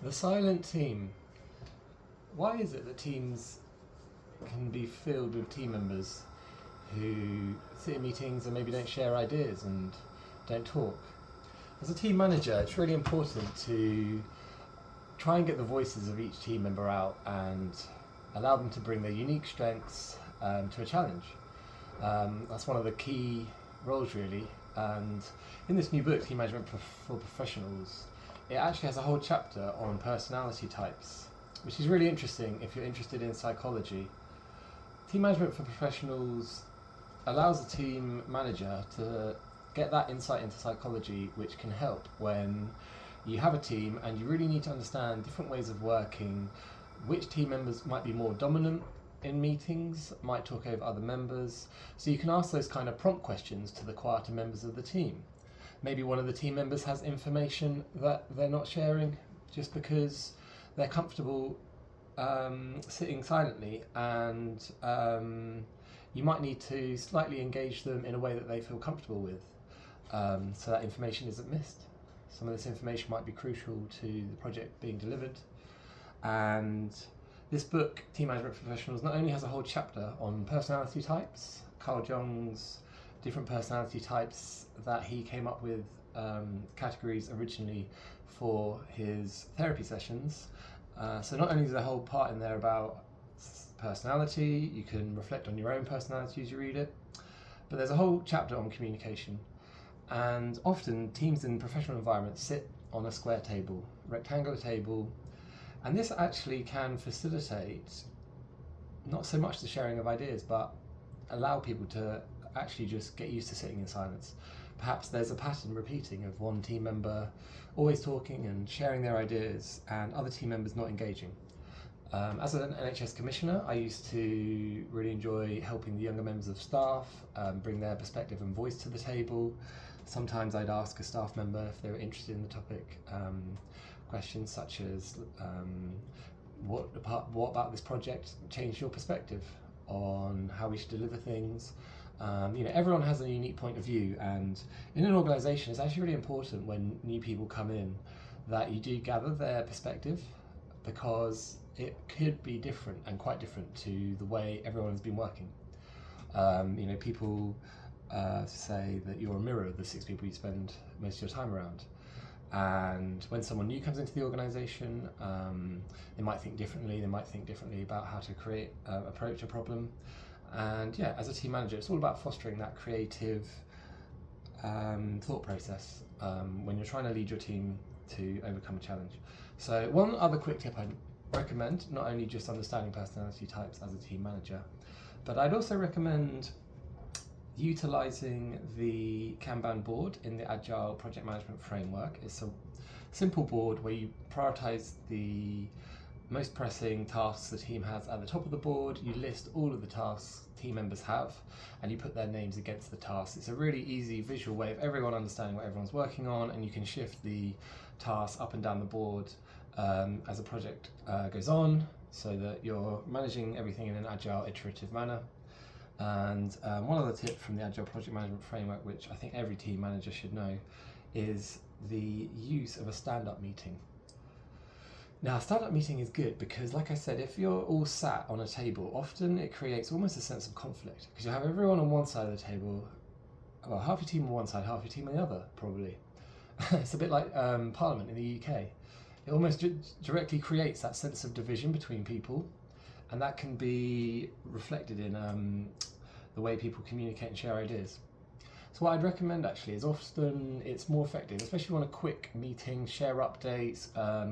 The silent team. Why is it that teams can be filled with team members who sit in meetings and maybe don't share ideas and don't talk? As a team manager, it's really important to try and get the voices of each team member out and allow them to bring their unique strengths to a challenge. That's one of the key roles, really. And in this new book, Team Management for Professionals, it actually has a whole chapter on personality types, which is really interesting if you're interested in psychology. Team Management for Professionals allows the team manager to get that insight into psychology, which can help when you have a team and you really need to understand different ways of working, which team members might be more dominant in meetings, might talk over other members. So you can ask those kind of prompt questions to the quieter members of the team. Maybe one of the team members has information that they're not sharing just because they're comfortable sitting silently, and you might need to slightly engage them in a way that they feel comfortable with, so that information isn't missed. Some of this information might be crucial to the project being delivered. And this book, Team Management for Professionals, not only has a whole chapter on personality types, Carl Jung's different personality types that he came up with categories originally for his therapy sessions. So not only is there a whole part in there about personality, you can reflect on your own personality as you read it, but there's a whole chapter on communication. And often teams in professional environments sit on a square table, rectangular table, and this actually can facilitate not so much the sharing of ideas, but allow people to actually just get used to sitting in silence. Perhaps there's a pattern repeating of one team member always talking and sharing their ideas and other team members not engaging. As an NHS commissioner, I used to really enjoy helping the younger members of staff bring their perspective and voice to the table. Sometimes I'd ask a staff member if they were interested in the topic, questions such as what about this project changed your perspective on how we should deliver things. Everyone has a unique point of view, and in an organisation it's actually really important when new people come in that you do gather their perspective, because it could be different and quite different to the way everyone has been working. People say that you're a mirror of the 6 people you spend most of your time around. And when someone new comes into the organisation, they might think differently. They might think differently about how to approach a problem. And yeah, as a team manager, it's all about fostering that creative thought process when you're trying to lead your team to overcome a challenge. So one other quick tip I'd recommend, not only just understanding personality types as a team manager, but I'd also recommend utilising the Kanban board in the Agile project management framework. It's a simple board where you prioritise the most pressing tasks the team has at the top of the board. You list all of the tasks team members have and you put their names against the tasks. It's a really easy visual way of everyone understanding what everyone's working on, and you can shift the tasks up and down the board as the project goes on, so that you're managing everything in an agile, iterative manner. And one other tip from the Agile Project Management Framework, which I think every team manager should know, is the use of a stand-up meeting. Now, a stand-up meeting is good because, like I said, if you're all sat on a table, often it creates almost a sense of conflict, because you have everyone on one side of the table, well, half your team on one side, half your team on the other, probably. It's a bit like Parliament in the UK. It almost directly creates that sense of division between people, and that can be reflected in the way people communicate and share ideas. So what I'd recommend actually is often it's more effective, especially if you want a quick meeting, share updates,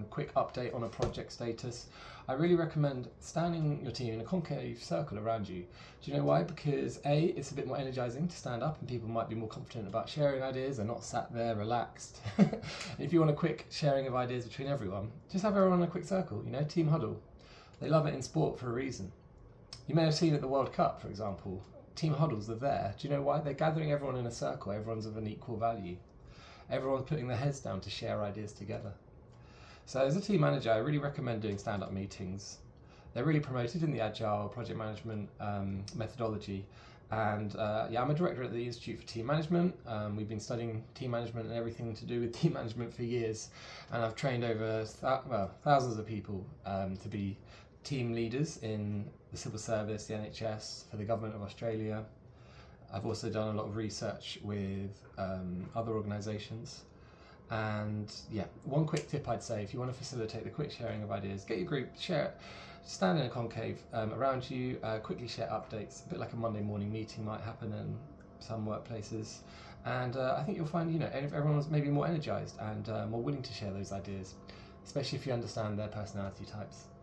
quick update on a project status. I really recommend standing your team in a concave circle around you. Do you know why? Because A, it's a bit more energizing to stand up and people might be more confident about sharing ideas and not sat there relaxed. If you want a quick sharing of ideas between everyone, just have everyone in a quick circle, team huddle. They love it in sport for a reason. You may have seen at the World Cup, for example, team huddles are there. Do you know why? They're gathering everyone in a circle. Everyone's of an equal value. Everyone's putting their heads down to share ideas together. So as a team manager, I really recommend doing stand-up meetings. They're really promoted in the Agile project management methodology, And yeah, I'm a director at the Institute for Team Management. We've been studying team management and everything to do with team management for years, and I've trained over thousands of people to be team leaders in the civil service, the NHS, for the government of Australia. I've also done a lot of research with other organisations. And yeah, one quick tip I'd say, if you want to facilitate the quick sharing of ideas, get your group, share it, stand in a concave around you, quickly share updates, a bit like a Monday morning meeting might happen in some workplaces. And I think you'll find, everyone's maybe more energised and more willing to share those ideas, especially if you understand their personality types.